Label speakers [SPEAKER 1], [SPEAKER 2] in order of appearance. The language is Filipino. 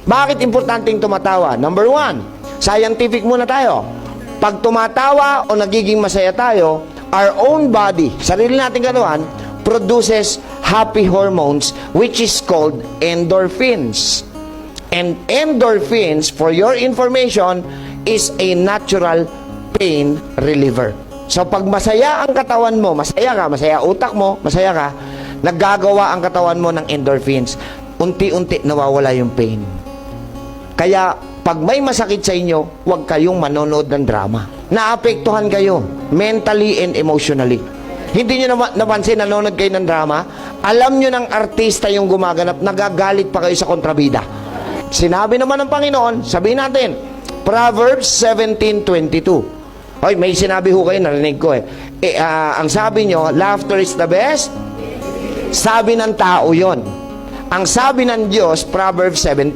[SPEAKER 1] Bakit importanteng tumatawa? Number one, scientific muna tayo. Pag tumatawa o nagiging masaya tayo, our own body, sarili nating katawan, produces happy hormones which is called endorphins. And endorphins, for your information, is a natural pain reliever. So pag masaya ang katawan mo, masaya ka, masaya utak mo, masaya ka, naggagawa ang katawan mo ng endorphins. Unti-unti nawawala yung pain. Kaya pag may masakit sa inyo, huwag kayong manonood ng drama. Naapektuhan kayo mentally and emotionally. Hindi nyo napansin, nanonood kayo ng drama, alam nyo ng artista yung gumaganap, nagagalit pa kayo sa kontrabida. Sinabi naman ng Panginoon, sabihin natin, Proverbs 17:22. Hoy, may sinabi ho kayo, narinig ko ang sabi nyo, laughter is the best. Sabi ng tao yon. Ang sabi ng Diyos, Proverbs 17.